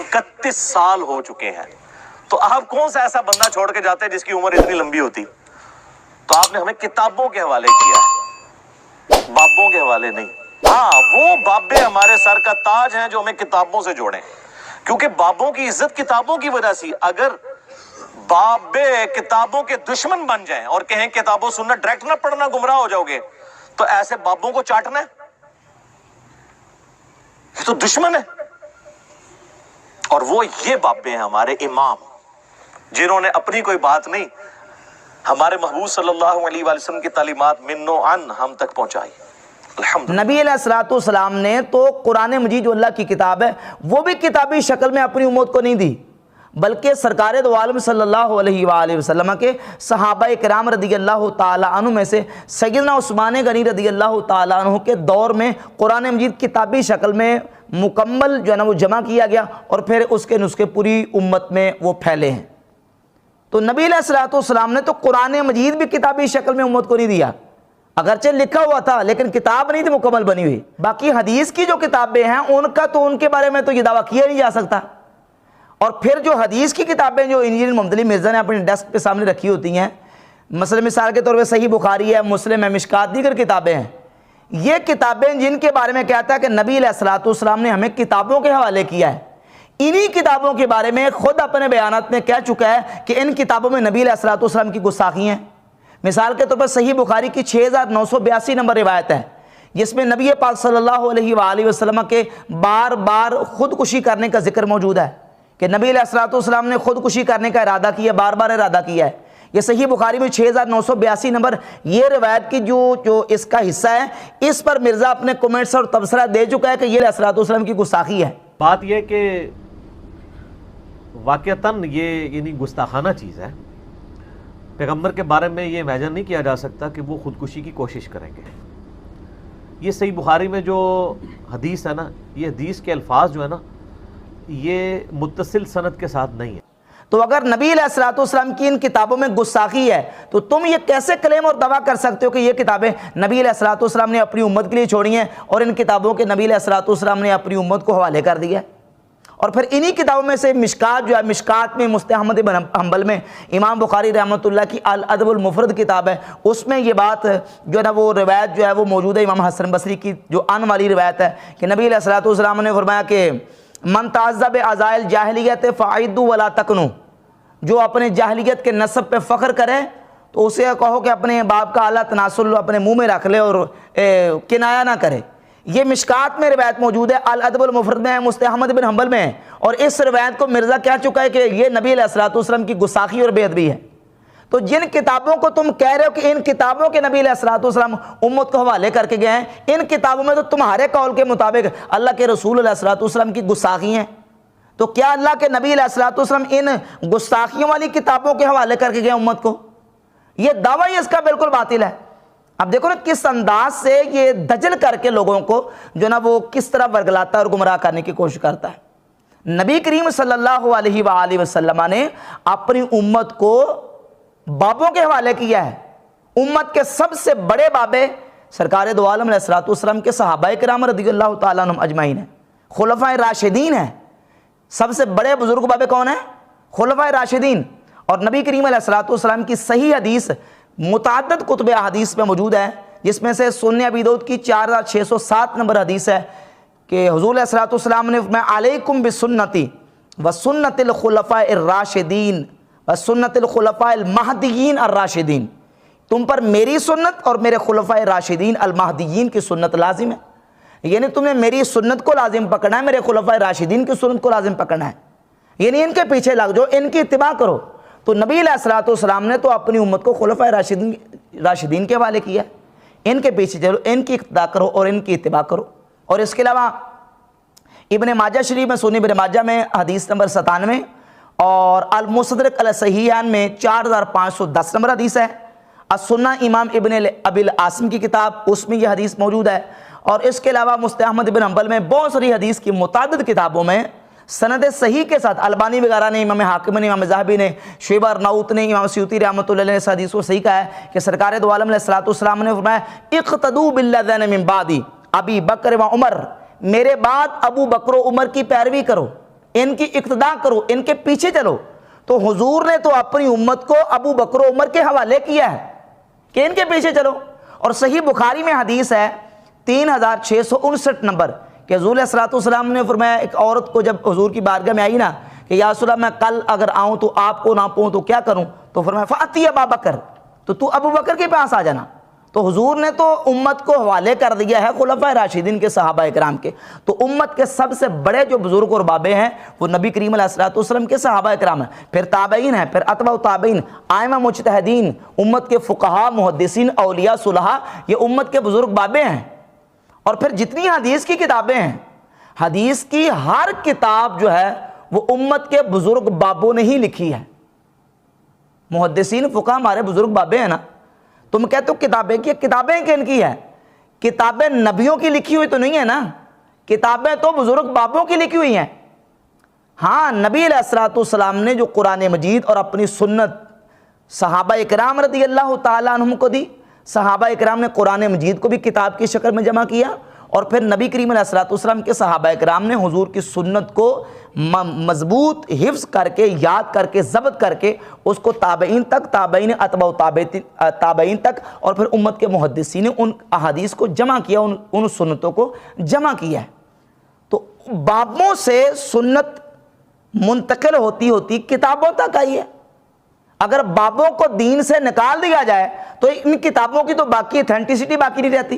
31 سال ہو چکے ہیں، تو آپ کون سا ایسا بندہ چھوڑ کے جاتے ہیں جس کی عمر اتنی لمبی ہوتی؟ تو آپ نے ہمیں کتابوں کے حوالے کیا ہے، بابوں کے حوالے نہیں۔ ہاں، وہ بابے ہمارے سر کا تاج ہیں جو ہمیں کتابوں سے جوڑیں، کیونکہ بابوں کی عزت کتابوں کی وجہ سے۔ اگر بابے کتابوں کے دشمن بن جائیں اور کہیں کتابوں سننا ڈائریکٹ نہ پڑھنا گمراہ ہو جاؤ گے، تو ایسے بابوں کو چاٹنا ہے، یہ تو دشمن ہے۔ اور وہ یہ بابے ہیں ہمارے امام، جنہوں نے اپنی کوئی بات نہیں، ہمارے محبوب صلی اللہ علیہ وآلہ وسلم کی تعلیمات من و عن ہم تک پہنچائی۔ نبی علیہ الصلوۃ والسلام نے تو قرآن مجید جو اللہ کی کتاب ہے وہ بھی کتابی شکل میں اپنی امت کو نہیں دی، بلکہ سرکار دو عالم صلی اللہ علیہ وآلہ وسلم کے صحابہ کرام رضی اللہ تعالیٰ عنہ میں سے سیدنا عثمان غنی رضی اللہ تعالیٰ عنہ کے دور میں قرآن مجید کتابی شکل میں مکمل جو ہے نا وہ جمع کیا گیا، اور پھر اس کے نسخے پوری امت میں وہ پھیلے ہیں۔ تو نبی علیہ الصلوۃ والسلام نے تو قرآن مجید بھی کتابی شکل میں امت کو نہیں دیا، اگرچہ لکھا ہوا تھا لیکن کتاب نہیں تھی مکمل بنی ہوئی۔ باقی حدیث کی جو کتابیں ہیں ان کا تو ان کے بارے میں تو یہ دعویٰ کیا نہیں جا سکتا۔ اور پھر جو حدیث کی کتابیں جو انجینئر محمد علی مرزا نے اپنے ڈیسک پہ سامنے رکھی ہوتی ہیں، مثلا مثال کے طور پہ صحیح بخاری ہے، مسلم ہے، مشکات، دیگر کتابیں ہیں، یہ کتابیں جن کے بارے میں کہتا ہے کہ نبی علیہ الصلوۃ والسلام نے ہمیں کتابوں کے حوالے کیا ہے، انہی کتابوں کے بارے میں خود اپنے بیانات میں کہہ چکا ہے کہ ان کتابوں میں نبی علیہ الصلوۃ والسلام کی گستاخی ہیں۔ مثال کے طور پر صحیح بخاری کی 6982 نمبر روایت ہے، جس میں نبی پاک صلی اللہ علیہ وآلہ وسلم کے بار بار خودکشی کرنے کا ذکر موجود ہے، کہ نبی علیہ الصلوۃ والسلام نے خودکشی کرنے کا ارادہ کیا، بار بار ارادہ کیا ہے۔ یہ صحیح بخاری میں 6982 نمبر یہ روایت کی جو اس کا حصہ ہے، اس پر مرزا اپنے کومنٹس اور تبصرہ دے چکا ہے کہ یہ علیہ الصلوۃ والسلام کی گستاخی ہے۔ بات یہ کہ واقعتاً یہ یعنی گستاخانہ چیز ہے، پیغمبر کے بارے میں یہ امیجن نہیں کیا جا سکتا کہ وہ خودکشی کی کوشش کریں گے۔ یہ صحیح بخاری میں جو حدیث ہے نا، یہ حدیث کے الفاظ جو ہے نا یہ متصل سند کے ساتھ نہیں ہے۔ تو اگر نبی علیہ الصلوۃ والسلام کی ان کتابوں میں گستاخی ہے تو تم یہ کیسے کلیم اور دعویٰ کر سکتے ہو کہ یہ کتابیں نبی علیہ الصلوۃ والسلام نے اپنی امت کے لیے چھوڑی ہیں اور ان کتابوں کے نبی علیہ الصلوۃ والسلام نے اپنی امت کو حوالے کر دیا ہے؟ اور پھر انہی کتابوں میں سے مشکات جو ہے، مشکات میں مستہ احمد بن حنبل میں امام بخاری رحمۃ اللہ کی الادب المفرد کتاب ہے، اس میں یہ بات جو ہے نا وہ روایت جو ہے وہ موجود ہے، امام حسن بصری کی جو ان والی روایت ہے کہ نبی علیہ الصلوۃ والسلام نے فرمایا کہ من تعزّ بعزائل الجاہلیت فعدوا ولا تکنوا، جو اپنے جاہلیت کے نسب پہ فخر کرے تو اسے کہو کہ اپنے باپ کا اعلیٰ تناسل اپنے منہ میں رکھ لے اور کنایا نہ کرے۔ یہ مشکات میں روایت موجود ہے، الادب المفرد میں ہے، مستہ احمد بن حنبل میں ہے، اور اس روایت کو مرزا کہہ چکا ہے کہ یہ نبی علیہ الصلوۃ والسلام کی گستاخی اور بے ادبی ہے۔ تو جن کتابوں کو تم کہہ رہے ہو کہ ان کتابوں کے نبی علیہ الصلوۃ والسلام امت کو حوالے کر کے گئے ہیں، ان کتابوں میں تو تمہارے قول کے مطابق اللہ کے رسول علیہ الصلوۃ والسلام کی گستاخی ہیں، تو کیا اللہ کے نبی علیہ الصلوۃ والسلام ان گستاخیوں والی کتابوں کے حوالے کر کے گئے امت کو؟ یہ دعویٰ ہی اس کا بالکل باطل ہے۔ اب دیکھو نا کس انداز سے یہ دجل کر کے لوگوں کو جو نا وہ کس طرح ورگلاتا ہے اور گمراہ کرنے کی کوشش کرتا ہے۔ نبی کریم صلی اللہ علیہ وآلہ وسلم نے اپنی امت کو بابوں کے حوالے کیا ہے۔ امت کے سب سے بڑے بابے سرکار دو عالم علیہ الصلوۃ والسلام کے صحابہ کرام رضی اللہ تعالیٰ عنہم اجمعین ہیں، خلفائے راشدین ہیں۔ سب سے بڑے بزرگ بابے کون ہیں؟ خلفائے راشدین۔ اور نبی کریم علیہ الصلوۃ والسلام کی صحیح حدیث متعدد کتب احادیث میں موجود ہے، جس میں سے سنن ابی داؤد کی 4607 نمبر حدیث ہے کہ حضور علیہ الصلوۃ والسلام نے فرمایا علیکم بسنتی وسنت الخلفاء الراشدین وسنت الخلفاء المہدیین الراشدین، تم پر میری سنت اور میرے خلفاء راشدین المہدیین کی سنت لازم ہے، یعنی تم نے میری سنت کو لازم پکڑنا ہے، میرے خلفاء راشدین کی سنت کو لازم پکڑنا ہے، یعنی ان کے پیچھے لگ جاؤ، ان کی اتباع کرو۔ تو نبی علیہ الصلوۃ والسلام نے تو اپنی امت کو خلفاء راشدین کے حوالے کیا، ان کے پیچھے چلو، ان کی اقتداء کرو اور ان کی اتباع کرو۔ اور اس کے علاوہ ابن ماجہ شریف میں، سنن ابن ماجہ میں حدیث نمبر 97 اور المستدرک علی الصحیحین میں 4510 نمبر حدیث ہے۔ السنہ امام ابن ابی العاصم کی کتاب، اس میں یہ حدیث موجود ہے۔ اور اس کے علاوہ مستہ احمد بن حنبل میں بہت ساری حدیث کی متعدد کتابوں میں سند صحیح کے ساتھ البانی وغیرہ نے، امام حاکم نے، امام ذہبی نے، شعیب ارناؤط نے، امام سیوطی رحمۃ اللہ علیہ نے اس حدیث کو صحیح کہا ہے کہ سرکار دو عالم علیہ الصلوۃ والسلام نے فرمایا اقتدوا بالذین من بعدی ابی بکر و عمر، میرے بعد ابو بکر و عمر کی پیروی کرو۔ ان کی اقتداء کرو، ان کے پیچھے چلو۔ تو حضور نے تو اپنی امت کو ابو بکر و عمر کے حوالے کیا ہے کہ ان کے پیچھے چلو۔ اور صحیح بخاری میں حدیث ہے 3659 نمبر کہ حضور علیہ الصلوۃ والسلام نے فرمایا، ایک عورت کو جب حضور کی بارگاہ میں آئی نا کہ یا رسول اللہ میں کل اگر آؤں تو آپ کو نہ پاؤں تو کیا کروں، تو فرمایا فاتی ابا بکر، تو ابو بکر کے پاس آ جانا۔ تو حضور نے تو امت کو حوالے کر دیا ہے خلفائے راشدین کے، صحابہ اکرام کے۔ تو امت کے سب سے بڑے جو بزرگ اور بابے ہیں وہ نبی کریم علیہ الصلوۃ والسلام کے صحابہ اکرام ہیں، پھر تابعین ہیں، پھر اتباع تابعین، ائمہ مجتہدین، امت کے فقہاء، محدثین، اولیاء، صلحاء، یہ امت کے بزرگ بابے ہیں۔ اور پھر جتنی حدیث کی کتابیں ہیں، حدیث کی ہر کتاب جو ہے وہ امت کے بزرگ بابوں نے ہی لکھی ہے۔ محدثین، فقہاء ہمارے بزرگ بابے ہیں نا۔ تم کہتے ہو کتابیں کی، کتابیں کن کی ہے؟ کتابیں نبیوں کی لکھی ہوئی تو نہیں ہے نا، کتابیں تو بزرگ بابوں کی لکھی ہوئی ہیں۔ ہاں، نبی علیہ الصلوۃ والسلام نے جو قرآن مجید اور اپنی سنت صحابہ اکرام رضی اللہ تعالیٰ عنہم کو دی، صحابہ اکرام نے قرآن مجید کو بھی کتاب کی شکل میں جمع کیا، اور پھر نبی کریم علیہ الصلوۃ والسلام کے صحابہ اکرام نے حضور کی سنت کو مضبوط حفظ کر کے، یاد کر کے، ضبط کر کے اس کو تابعین تک، تابعین اتباع تابعین تک، اور پھر امت کے محدثین نے ان احادیث کو جمع کیا، ان سنتوں کو جمع کیا ہے۔ تو بابوں سے سنت منتقل ہوتی ہوتی کتابوں تک آئی ہے۔ اگر بابوں کو دین سے نکال دیا جائے تو ان کتابوں کی تو باقی اتھینٹسٹی باقی نہیں رہتی۔